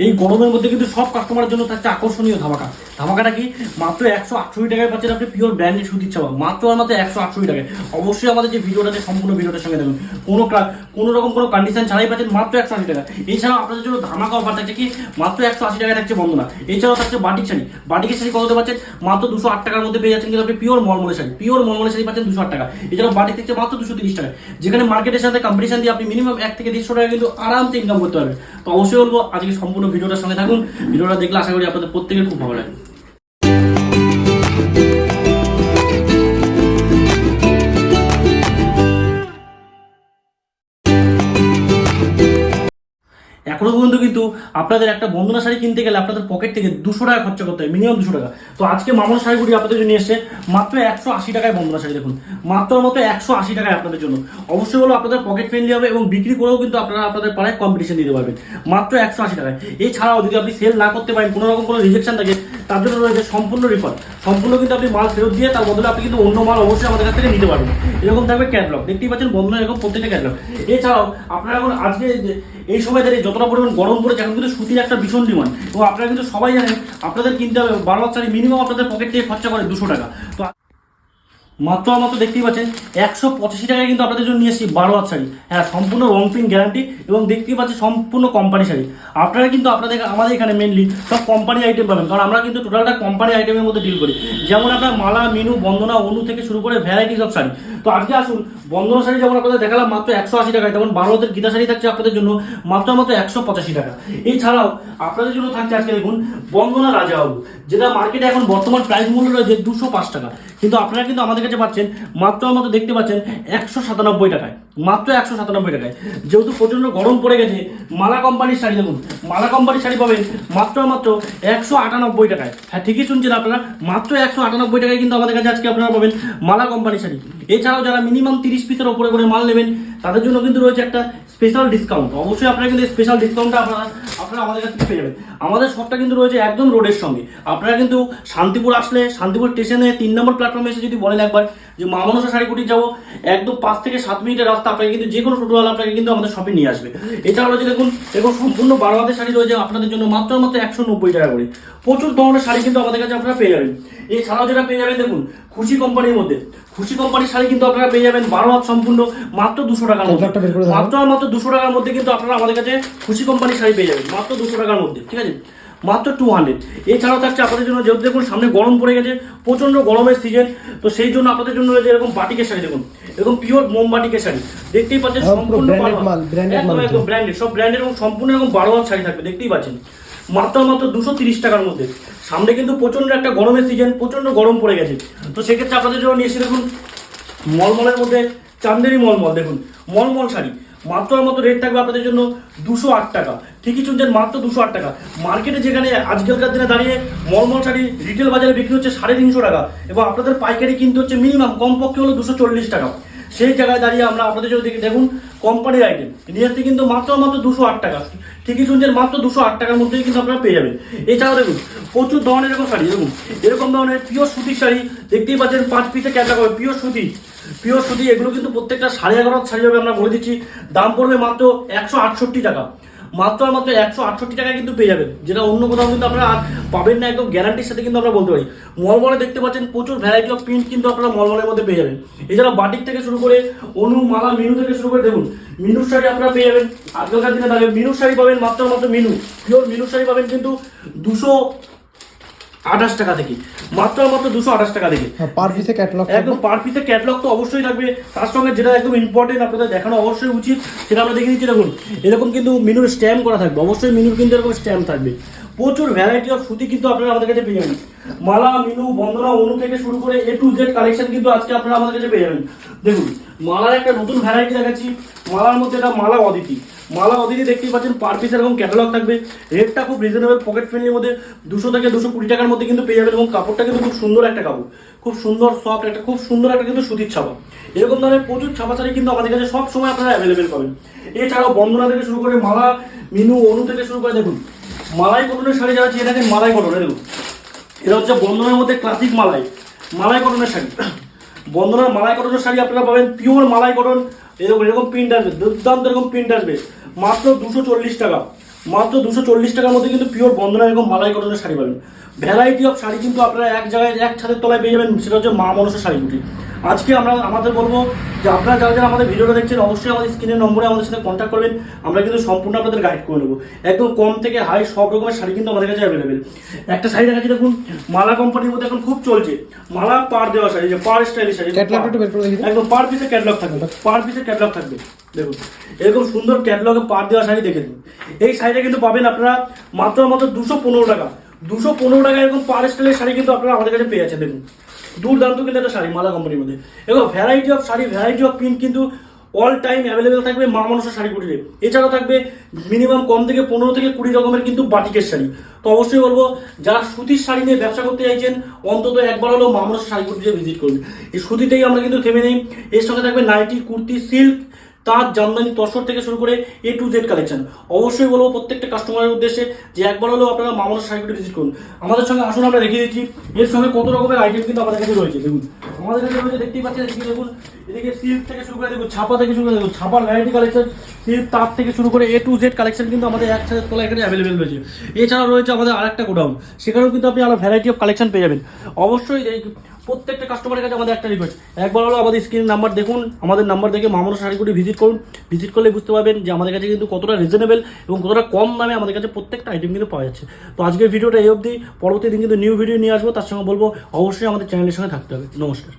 এই গরমের মধ্যে কিন্তু সব কাস্টমারের জন্য থাকছে আকর্ষণীয় ধামাকা। ধামাকাটা কি, মাত্র 168 টাকায় পাচ্ছেন আপনি পিওর ব্র্যান্ডেড সুতির ছাপা, মাত্র আর মাত্র 168 টাকায়। অবশ্যই আমাদের যে ভিডিওটা আছে সম্পূর্ণ ভিডিওটার সঙ্গে দেখুন, কোনো রকম কোনো কন্ডিশন ছাড়াই পাচ্ছেন মাত্র 180 টাকা। এছাড়াও আপনাদের জন্য ধামাকা অফার থাকছে কি, মাত্র 180 টাকায় থাকছে বন্দনা। এছাড়াও থাকছে বাটিক শাড়ি, বাটিকের শাড়ি কততে পাচ্ছেন, মাত্র 208 টাকার মধ্যে পেয়ে যাচ্ছেন কিন্তু আপনি পিওর মলমলের শাড়ি পাচ্ছেন 208 টাকা। এছাড়াও বাটিক থাকছে মাত্র 230 টাকা, যেখানে মার্কেটের সাথে কম্পিটিশন দিয়ে আপনি মিনিমাম 1 থেকে 150 টাকা কিন্তু আরামসে ইনকাম করতে পারবেন। তো অবশ্যই বলবো আজকে সম্পূর্ণ ভিডিওটার সঙ্গে থাকুন, ভিডিওটা দেখলে আশা করি আপনাদের প্রত্যেকের খুব ভালো লাগে। এখনো পর্যন্ত কিন্তু আপনাদের একটা বন্দনা শাড়ি কিনতে গেলে আপনাদের পকেট থেকে 200 টাকা খরচা করতে হয়, মিনিমাম 200 টাকা। তো আজকে মামুন শাড়িগুলি আপনাদের জন্য এসছে মাত্র 180 টাকায় বন্দনা শাড়ি। দেখুন মাত্র 180 টাকায় আপনাদের জন্য। অবশ্যই বলো আপনাদের পকেট ফ্রেন্ডলি হবে এবং বিক্রি করেও কিন্তু আপনারা আপনাদের পাড়ায় কম্পিটিশন দিতে পারবেন মাত্র 180 টাকায়। এছাড়াও যদি আপনি সেল না করতে পারেন, কোনো রকম কোনো রিজেকশন থাকে, তার জন্য রয়েছে সম্পূর্ণ রিফান্ড। সম্পূর্ণ কিন্তু আপনি মাল ফেরত দিয়ে তার বদলে আপনি কিন্তু অন্য মাল অবশ্যই আমাদের কাছ থেকে নিতে পারবেন। এরকম থাকবে ক্যাটলগ, দেখতেই পাচ্ছেন বন্ধনা এরকম প্রত্যেকটা ক্যাটলগ। এছাড়াও আপনারা এখন আজকে এই সময় দাঁড়িয়ে যতটা পরিমাণ গরম পড়েছে, এখন কিন্তু সুতির একটা ভীষণ ডিমান্ড এবং আপনারা কিন্তু সবাই জানেন আপনাদের কিনতে হবে 12 শাড়ি মিনিমাম আপনাদের পকেট থেকে খরচা করে 200 টাকা। তো মাত্র দেখতেই পাচ্ছেন 185 টাকায় কিন্তু আপনাদের জন্য নিয়ে এসেছি 12 হাত শাড়ি। হ্যাঁ, সম্পূর্ণ রং প্রিন্ট গ্যারান্টি এবং দেখতেই পাচ্ছেন সম্পূর্ণ কোম্পানি শাড়ি। আপনারা কিন্তু আমাদের এখানে মেনলি সব কোম্পানি আইটেম পাবেন, কারণ আমরা কিন্তু টোটালটা কোম্পানি আইটেমের মধ্যে ডিল করি। যেমন আপনার মালা, মিনু, বন্দনা, অনু থেকে শুরু করে ভ্যারাইটিস অফ শাড়ি। তো আজকে আসুন, বন্দনা শাড়ি যেমন আপনাদের দেখালাম মাত্র 180 টাকায়, তেমন 12 হাতের গীতা শাড়ি থাকছে আপনাদের জন্য মাত্র 185 টাকা। এছাড়াও আপনাদের জন্য থাকছে আজকে দেখুন বন্দনা রাজাবাবু, যেটা মার্কেটে এখন বর্তমান প্রাইস মূল্য রয়েছে 205 টাকা, কিন্তু আপনারা কিন্তু আমাদের কাছে পাচ্ছেন মাত্র দেখতে পাচ্ছেন 197 টাকায়, মাত্র 197 টাকায়। যেহেতু প্রচন্ড গরম পড়ে গেছে, মালা কোম্পানির শাড়ি দেখুন, মালা কোম্পানির শাড়ি পাবেন মাত্র 198 টাকায়। হ্যাঁ, ঠিকই শুনছেন আপনারা, মাত্র 198 টাকায় কিন্তু আমাদের কাছে আজকে আপনারা পাবেন মালা কোম্পানির শাড়ি। এছাড়াও যারা মিনিমাম 30 পিসের ওপরে করে মাল নেবেন তাদের জন্য কিন্তু রয়েছে একটা স্পেশাল ডিসকাউন্ট। অবশ্যই আপনারা কিন্তু স্পেশাল ডিসকাউন্টটা আপনারা আমাদের কাছ থেকে পেয়ে যাবেন। আমাদের শপটা কিন্তু রয়েছে একদম রোডের সঙ্গে। আপনারা কিন্তু শান্তিপুর আসলে শান্তিপুর স্টেশনে 3 নম্বর প্ল্যাটফর্মে এসে যদি বলেন একবার যে মা মনসা শাড়ি কুটির যাবো, একদম 5 থেকে 7 মিনিটের রাস্তা, আপনাকে কিন্তু যে কোনো টোটোওয়ালা আপনাকে কিন্তু আমাদের শপে নিয়ে আসবে। এছাড়া রয়েছে দেখুন এরকম সম্পূর্ণ 12 হাতের শাড়ি রয়েছে আপনাদের জন্য মাত্র 190 টাকা করে। প্রচুর ধরনের শাড়ি কিন্তু আমাদের কাছে আপনারা পেয়ে যাবেন। এছাড়াও যেটা পেয়ে যাবেন দেখুন খুশি কোম্পানির মধ্যে, খুশি কোম্পানির শাড়ি কিন্তু আপনারা পেয়ে যাবেন 12 হাত সম্পূর্ণ মাত্র 200 টাকার মধ্যে। মাত্র 200 টাকার মধ্যে কিন্তু আপনারা আমাদের কাছে খুশি কোম্পানির শাড়ি পেয়ে যাবেন মাত্র 200 টাকার মধ্যে, ঠিক আছে, মাত্র 200। এছাড়াও থাকছে আপনাদের জন্য, যেহেতু দেখুন সামনে গরম পড়ে গেছে, প্রচন্ড গরমের সিজন, তো সেই জন্য আপনাদের জন্য রয়েছে এরকম বাটিকের শাড়ি। দেখুন এরকম পিওর মোম বাটিকের শাড়ি, দেখতেই পাচ্ছেন সম্পূর্ণ একদম ব্র্যান্ডেড, সব ব্র্যান্ডেড এবং সম্পূর্ণ এরকম 12 হাত শাড়ি থাকবে, দেখতেই পাচ্ছেন মাত্র 230 টাকার মধ্যে। সামনে কিন্তু প্রচন্ড একটা গরমের সিজন, প্রচন্ড গরম পড়ে গেছে, তো সেক্ষেত্রে আপনাদের জন্য নিয়ে এসে দেখুন মলমলের মধ্যে চান্দেরি মলমল, দেখুন মলমল শাড়ি মাত্র রেট থাকবে আপনাদের জন্য 208 টাকা। ঠিকই শুনছেন, মাত্র 208 টাকা। মার্কেটে যেখানে আজকালকার দিনে দাঁড়িয়ে মলমল শাড়ি রিটেল বাজারে বিক্রি হচ্ছে 350 টাকা এবং আপনাদের পাইকারি কিনতে হচ্ছে মিনিমাম কমপক্ষে হলো 240 টাকা। সেই জায়গায় দাঁড়িয়ে আমরা আপনাদের জন্য দেখুন কোম্পানির আইটেম নিয়ে আসতে কিন্তু মাত্র 208 টাকা। ঠিকই শুনছেন, মাত্র 208 টাকার মধ্যেই কিন্তু আপনারা পেয়ে যাবেন। এছাড়াও দেখুন প্রচুর ধরনের এরকম শাড়ি, দেখুন এরকম ধরনের পিওর সুতির শাড়ি, দেখতেই পাচ্ছেন 5 পিসে ক্যাটালগ হবে পিওর সুতি। এগুলো কিন্তু প্রত্যেকটা 11.5 শাড়ি হবে, আমরা বলে দিচ্ছি দাম পড়বে মাত্র 168 টাকা। মাত্র 168 টাকায় কিন্তু পেয়ে যাবেন, যেটা অন্য কোথাও কিন্তু আপনারা পাবেন না, একদম গ্যারান্টির সাথে কিন্তু আমরা বলতে পারি। মলমলে দেখতে পাচ্ছেন প্রচুর ভ্যারাইটি অফ প্রিন্ট কিন্তু আপনারা মলমলের মধ্যে পেয়ে যাবেন। এছাড়া বাটিক থেকে শুরু করে অনু, মালা, মিনু থেকে শুরু করে দেখুন মিনুর শাড়ি আপনারা পেয়ে যাবেন। আজকালকার দিনে দাঁড়িয়ে মিনুর শাড়ি পাবেন মাত্র মিনু পিওর মিনুর শাড়ি পাবেন কিন্তু 228 টাকা থেকে, মাত্র 228 টাকা থেকে পার পিসে ক্যাটালগ, একদম পার পিসে ক্যাটালগ তো অবশ্যই থাকবে। তার সঙ্গে যেটা একদম ইম্পর্টেন্ট আপনাদের দেখানো অবশ্যই উচিত, সেটা আমরা দেখে নিচ্ছি। দেখুন এরকম কিন্তু মিনুর স্ট্যাম্প করা থাকবে, অবশ্যই মিনুর কিন্তু এরকম স্ট্যাম্প থাকবে। প্রচুর ভ্যারাইটি অফ সুতি কিন্তু আপনারা আমাদের কাছে পেয়ে যাবেন। মালা, মিনু, বন্দনা, অনু থেকে শুরু করে A to Z কালেকশন কিন্তু আজকে আপনারা আমাদের কাছে পেয়ে যাবেন। দেখুন মালার একটা নতুন ভ্যারাইটি দেখাচ্ছি, মালার মধ্যে এটা মালা অদিতি দেখতেই পাচ্ছেন পার পিস এরকম ক্যাটালগ থাকবে। রেটটা খুব রিজনেবল, পকেট ফ্রেন্ডলির মধ্যে 200 থেকে 220 টাকার মধ্যে কিন্তু পেয়ে যাবেন এবং কাপড়টা কিন্তু খুব সুন্দর একটা কাপড়, খুব সুন্দর সফট, একটা খুব সুন্দর একটা কিন্তু সুতির ছাপা। এরকম ধরনের প্রচুর ছাপা শাড়ি কিন্তু আমাদের কাছে সব সময় আপনারা অ্যাভেলেবেল পাবেন। এছাড়াও বন্দনা থেকে শুরু করে মালা, মিনু, অনু থেকে শুরু করে দেখুন মালাই কটনের শাড়ি যারা চেয়ে থাকেন, মালাই কটনের দেখুন এটা হচ্ছে বন্দনার মধ্যে ক্লাসিক মালাই কটনের শাড়ি। বন্দনার মালাই কটনের শাড়ি আপনারা পাবেন পিওর মালাই কটন, এরকম প্রিন্ট আসবে, দুর্দান্ত এরকম প্রিন্ট আসবে মাত্র 240 টাকা। মাত্র 240 টাকার মধ্যে কিন্তু পিওর বন্ধনা এবং মালাই কটনের শাড়ি পাবেন। ভ্যারাইটি অফ শাড়ি কিন্তু আপনারা এক জায়গায় এক ছাদের তলায় পেয়ে যাবেন, সেটা হচ্ছে মা মনসা শাড়িগুটি। আজকে আমাদের বলবো যে আপনারা যারা যারা আমাদের ভিডিওটা দেখছেন অবশ্যই আমাদের স্ক্রিনের নম্বরে আমাদের সাথে কন্ট্যাক্ট করবেন, আমরা কিন্তু সম্পূর্ণ আপনাদের গাইড করে নেবো। একদম কম থেকে হাই সব রকমের শাড়ি কিন্তু আমাদের কাছে অ্যাভেলেবেল। একটা শাড়ি দেখাচ্ছি দেখুন, মালা কোম্পানির মধ্যে এখন খুব চলছে মালা পার দেওয়া শাড়ি, যে পার স্টাইলের শাড়ি, একদম পার পিসের ক্যাটলগ থাকবে, পার পিসের ক্যাটলগ থাকবে। দেখুন এরকম সুন্দর ক্যাটলগে পার দেওয়া শাড়ি দেখে দিন। এই শাড়িটা কিন্তু পাবেন আপনারা মাত্র 215 টাকা। 215 টাকা এরকম পার স্টাইলের শাড়ি কিন্তু আপনারা আমাদের কাছে পেয়ে যাচ্ছেন। দেখুন দুর্দান্ত কিন্তু একটা শাড়ি মালা কোম্পানির মধ্যে। এরকম variety of sari, variety of print কিন্তু অল টাইম অ্যাভেলেবেল থাকবে মা মনসা শাড়ি কুটিরে। এছাড়াও থাকবে মিনিমাম কম থেকে 15 থেকে 20 রকমের কিন্তু বাটিকের শাড়ি। তো অবশ্যই বলবো যারা সুতির শাড়ি নিয়ে ব্যবসা করতে চাইছেন অন্তত একবার হলেও মা মনসা শাড়ি কুটিরে ভিজিট করুন। এই সুতিতেই আমরা কিন্তু থেমে নেই, এর সঙ্গে থাকবে নাইটি, কুর্তি, সিল্ক, তাঁত, জামদানি, তসর থেকে শুরু করে A to Z কালেকশন। অবশ্যই বলবো প্রত্যেকটা কাস্টমারের উদ্দেশ্যে যে একবার হলেও আপনারা মা মনসা শাড়িগুলো ভিজিট করুন। আমাদের সঙ্গে আসুন, আমরা দেখিয়ে দিচ্ছি এর সঙ্গে কত রকমের আইটেম কিন্তু আমাদের কাছে রয়েছে। দেখুন আমাদের কাছে রয়েছে, দেখতেই পাচ্ছেন, এদিকে দেখুন, এদিকে সিল্ক থেকে শুরু করে দেখুন, ছাপা থেকে শুরু করে দেখুন, ছাপার ভ্যারাইটি কালেকশন, সিল্ক, তাঁত থেকে শুরু করে A to Z কালেকশন কিন্তু আমাদের একসাথে তোলা এখানে অ্যাভেলেবেল রয়েছে। এছাড়াও রয়েছে আমাদের আরেকটা গোডাউন, সেখানেও কিন্তু আপনি আরো ভ্যারাইটি অফ কালেকশন পেয়ে যাবেন। অবশ্যই প্রত্যেকটা কাস্টমারের কাছে আমাদের একটা রিকোয়েস্ট, একবার হলো আমাদের স্ক্রিন নাম্বার দেখুন, আমাদের নাম্বার দেখে মা মনসা শাড়িগুলি ভিজিট করুন। ভিজিট করলে বুঝতে পারবেন যে আমাদের কাছে কিন্তু কতটা রিজনেবল এবং কতটা কম দামে আমাদের কাছে প্রত্যেকটা আইটেম কিন্তু পাওয়া যাচ্ছে। তো আজকের ভিডিওটা এই অবধি, পরবর্তী দিন কিন্তু নিউ ভিডিও নিয়ে আসবো, তার সঙ্গে বলবো অবশ্যই আমাদের চ্যানেলের সঙ্গে থাকতে হবে। নমস্কার।